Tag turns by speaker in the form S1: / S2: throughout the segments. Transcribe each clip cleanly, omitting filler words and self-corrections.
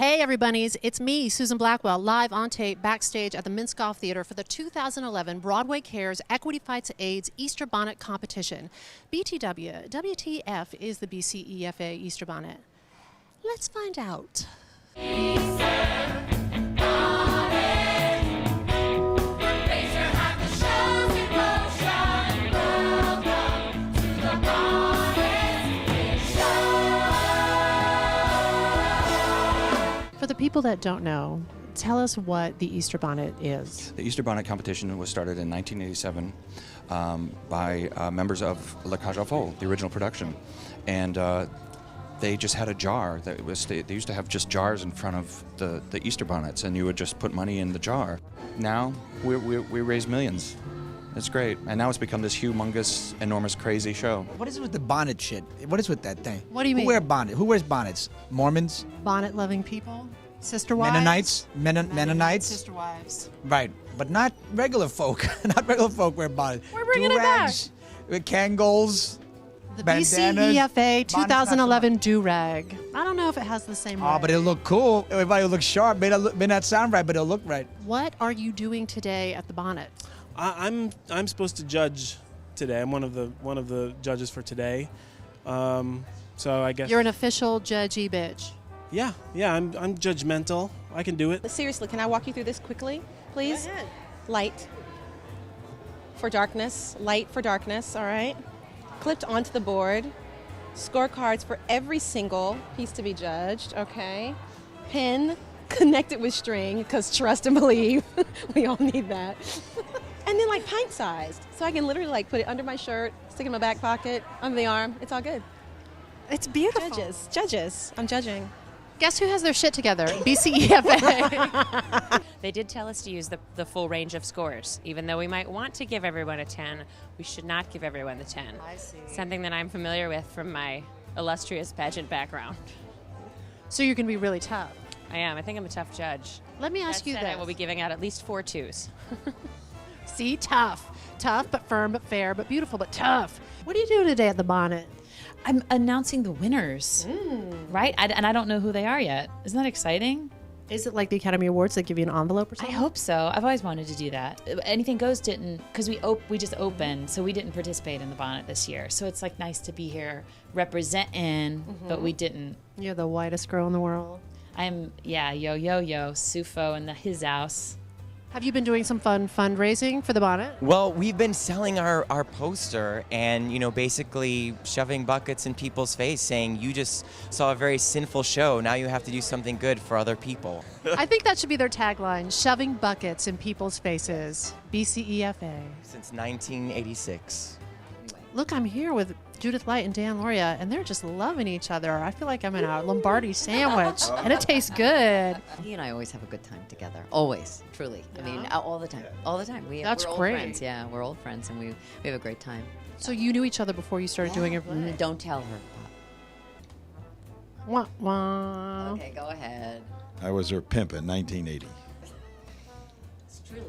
S1: Hey everybody's, it's me, Susan Blackwell, live on tape backstage at the Minskoff Theater for the 2011 Broadway Cares Equity Fights AIDS Easter Bonnet Competition. BTW, WTF is the EFA Easter Bonnet? Let's find out. For the people that don't know, tell us what the Easter Bonnet is.
S2: The Easter Bonnet Competition was started in 1987 by members of La Cage aux Folles, the original production. And they just had a jar. They used to have just jars in front of the Easter bonnets, and you would just put money in the jar. Now, we raise millions. It's great. And now it's become this humongous, enormous, crazy show.
S3: What is it with the bonnet shit? What is with that thing?
S1: What do you mean?
S3: Who wears bonnets? Mormons?
S1: Bonnet-loving people? Sister wives?
S3: Mennonites? Mennonites?
S1: Sister wives.
S3: Right. But not regular folk. Not regular folk wear bonnets.
S1: We're bringing it back.
S3: With Kangols.
S1: The
S3: bandanas,
S1: BCEFA 2011 do-rag. I don't know if it has the same
S3: Oh,
S1: rag.
S3: but it'll look cool. Everybody will look sharp. May not sound right, but it'll look right.
S1: What are you doing today at the bonnet?
S4: I'm supposed to judge today. I'm one of the judges for today. So I guess
S1: You're an official judgy bitch.
S4: Yeah. I'm judgmental. I can do it.
S5: Seriously, can I walk you through this quickly, please?
S1: Go ahead.
S5: Light for darkness. Light for darkness. All right. Clipped onto the board. Scorecards for every single piece to be judged. Okay. Pin connected with string, because trust and believe, we all need that. And then like pint-sized, so I can literally like put it under my shirt, stick it in my back pocket, under the arm. It's all good.
S1: It's beautiful.
S5: Judges. I'm judging.
S1: Guess who has their shit together? BCEFA.
S6: They did tell us to use the full range of scores. Even though we might want to give everyone a 10, we should not give everyone the 10.
S1: I see.
S6: Something that I'm familiar with from my illustrious pageant background.
S1: So you're going to be really tough.
S6: I am. I think I'm a tough judge.
S1: Let me ask
S6: That
S1: you
S6: said,
S1: this.
S6: I will be giving out at least 4 2s.
S1: See, tough. Tough, but firm, but fair, but beautiful, but tough. What are you doing today at the bonnet?
S7: I'm announcing the winners, right? And I don't know who they are yet. Isn't that exciting?
S1: Is it like the Academy Awards that give you an envelope or
S7: I
S1: something?
S7: hope so. I've always wanted to do that. Anything Goes didn't, because we just opened, so we didn't participate in the bonnet this year. So it's like nice to be here representing, but we didn't.
S1: You're the whitest girl in the world.
S7: I'm, Sufo in his house.
S1: Have you been doing some fun fundraising for the bonnet?
S8: Well, we've been selling our poster and, basically shoving buckets in people's face saying, you just saw a very sinful show. Now you have to do something good for other people.
S1: I think that should be their tagline, shoving buckets in people's faces. BCEFA.
S8: Since 1986.
S1: Look, I'm here with Judith Light and Dan Lauria, and they're just loving each other. I feel like I'm in a Lombardi sandwich, and it tastes good.
S9: He and I always have a good time together. Always, truly. I mean, all the time. All the time.
S1: That's
S9: we're
S1: great.
S9: Old friends. Yeah, we're old friends, and we have a great time.
S1: So you knew each other before you started doing it?
S9: Don't tell her.
S1: Wah, wah.
S9: Okay, go ahead.
S10: I was her pimp in 1980.
S9: It's truly.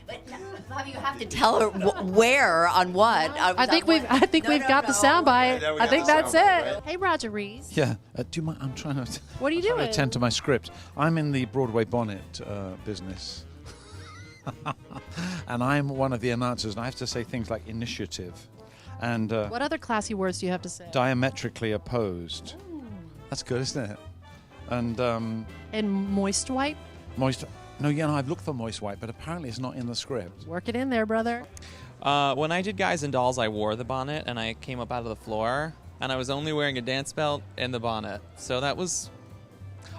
S9: But Bobby, you have to tell her where on what.
S1: I think we've got the soundbite. I think that's it. Hey, Roger Rees.
S11: Yeah, do you mind? I'm trying to.
S1: What are you doing?
S11: To attend to my script. I'm in the Broadway bonnet business, and I'm one of the announcers, and I have to say things like initiative, and
S1: What other classy words do you have to say?
S11: diametrically opposed. That's good, isn't it? And
S1: And moist wipe?
S11: moist. No, I've looked for moist white, but apparently it's not in the script.
S1: Work it in there, brother.
S12: When I did Guys and Dolls, I wore the bonnet, and I came up out of the floor, and I was only wearing a dance belt and the bonnet. So that was...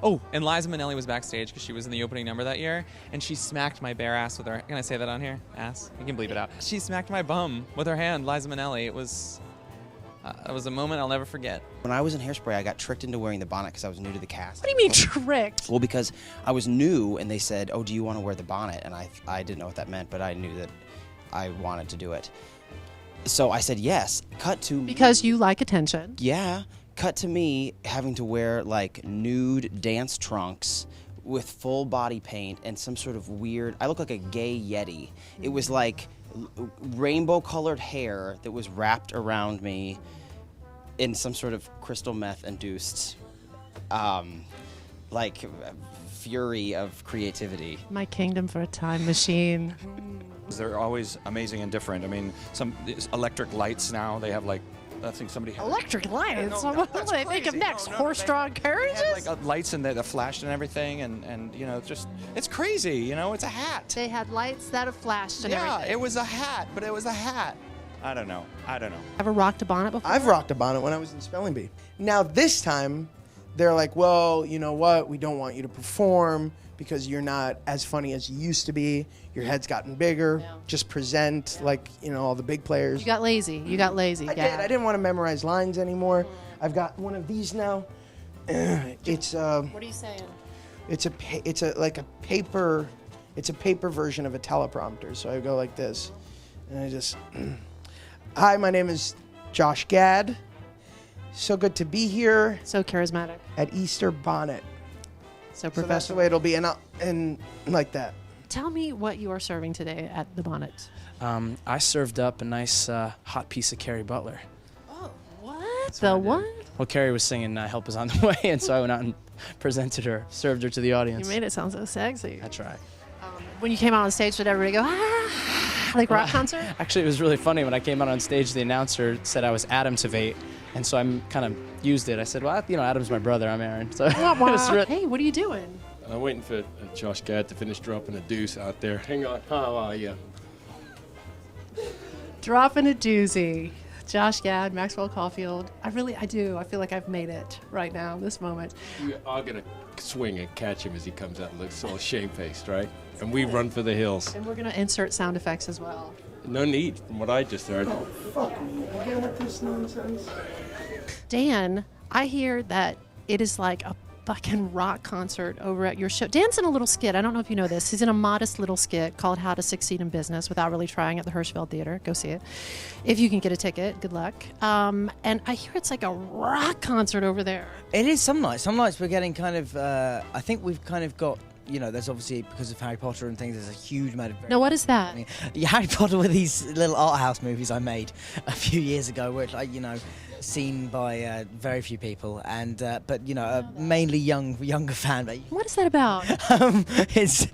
S12: Oh, and Liza Minnelli was backstage because she was in the opening number that year, and she smacked my bare ass with her... Can I say that on here? Ass? You can bleep it out. She smacked my bum with her hand, Liza Minnelli. It was a moment I'll never forget.
S13: When I was in Hairspray, I got tricked into wearing the bonnet because I was new to the cast.
S1: What do you mean tricked?
S13: Well, because I was new, and they said, oh, do you want to wear the bonnet? And I didn't know what that meant, but I knew that I wanted to do it. So I said yes. Cut to...
S1: Because you like attention.
S13: Yeah. Cut to me having to wear, like, nude dance trunks with full body paint and some sort of weird... I look like a gay Yeti. It was like rainbow-colored hair that was wrapped around me in some sort of crystal meth-induced like fury of creativity.
S1: My kingdom for a time machine.
S2: They're always amazing and different. I mean, some these electric lights now, they have like, I think somebody had
S1: Electric lights?
S2: No,
S1: What do they think of next? Horse-drawn carriages?
S2: They had like lights in there that flashed and everything, and you know, just, it's crazy, you know, it's a hat.
S1: They had lights that have flashed and everything.
S2: Yeah, it was a hat, but it was a hat. I don't know.
S1: Ever rocked a bonnet before?
S14: I've rocked a bonnet when I was in spelling bee. Now this time, they're like, well, you know what? We don't want you to perform because you're not as funny as you used to be. Your head's gotten bigger.
S1: Yeah.
S14: Just present like, you know, all the big players.
S1: You got lazy.
S14: I did. I didn't want to memorize lines anymore. I've got one of these now. It's
S1: What are you saying?
S14: it's a paper version of a teleprompter. So I go like this, and I just, hi, my name is Josh Gad. So good to be here.
S1: So charismatic.
S14: At Easter Bonnet.
S1: So
S14: So that's the
S1: professional.
S14: way it'll be, and like that.
S1: Tell me what you are serving today at the bonnet.
S15: I served up a nice hot piece of Carrie Butler.
S1: What? The what?
S15: Well, Carrie was singing Help Is On The Way, and so I went out and presented her, served her to the audience.
S1: You made it sound so sexy.
S15: I tried.
S1: When you came out on stage, did everybody go, ah, like rock concert?
S15: Actually, it was really funny. When I came out on stage, the announcer said I was Adam Tveit, and so I kind of used it. I said, well, you know, Adam's my brother. I'm Aaron. So it was
S1: Hey, what are you doing?
S16: I'm waiting for Josh Gad to finish dropping a deuce out there. Hang on. How are you?
S1: Dropping a doozy. Josh Gad, Maxwell Caulfield. I do. I feel like I've made it right now, this moment.
S16: We are going to swing and catch him as he comes out and looks all shamefaced, right? And we run for the hills.
S1: And we're going to insert sound effects as well.
S16: No need, from what I just heard.
S14: Oh, fuck me. Again with this nonsense.
S1: Dan, I hear that it is like a fucking rock concert over at your show. Dan's in a little skit. I don't know if you know this. He's in a modest little skit called How to Succeed in Business Without Really Trying at the Hirschfeld Theater. Go see it. If you can get a ticket, good luck. And I hear it's like a rock concert over there.
S17: It is some nights. Some nights we're getting kind of, I think we've kind of got, you know, there's obviously, because of Harry Potter and things, there's a huge amount of...
S1: Now, what is that?
S17: Harry Potter were these little art house movies I made a few years ago, which, you know, seen by very few people, and but you know, a mainly younger fan base.
S1: What is that about?
S17: It's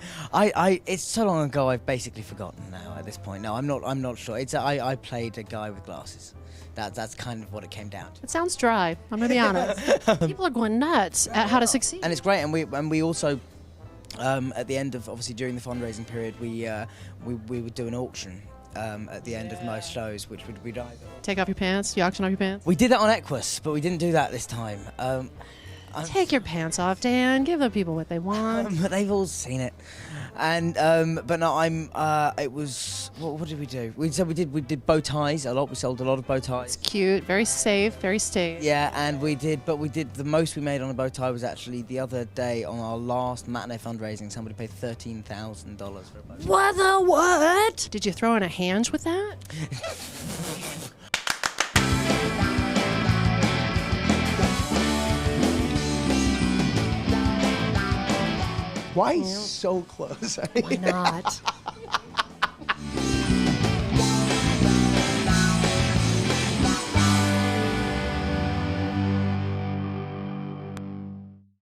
S17: so long ago I've basically forgotten now at this point. No, I'm not sure. I played a guy with glasses. That's kind of what it came down to.
S1: It sounds dry. I'm gonna be honest. People are going nuts at How to Succeed.
S17: And it's great, and we also. At the end of, obviously during the fundraising period, we would do an auction at the end of most shows, which would be either.
S1: Take off your pants? You auction off your pants?
S17: We did that on Equus, but we didn't do that this time.
S1: Take your pants off, Dan. Give the people what they want.
S17: But they've all seen it. And but no, it was what did we do? We did bow ties a lot. We sold a lot of bow ties.
S1: It's cute, very safe, very staged.
S17: Yeah, and we did the most we made on a bow tie was actually the other day on our last matinee fundraising. Somebody paid $13,000 for a bow tie.
S1: What the what? Did you throw in a hand with that?
S14: Why so close?
S1: Why not?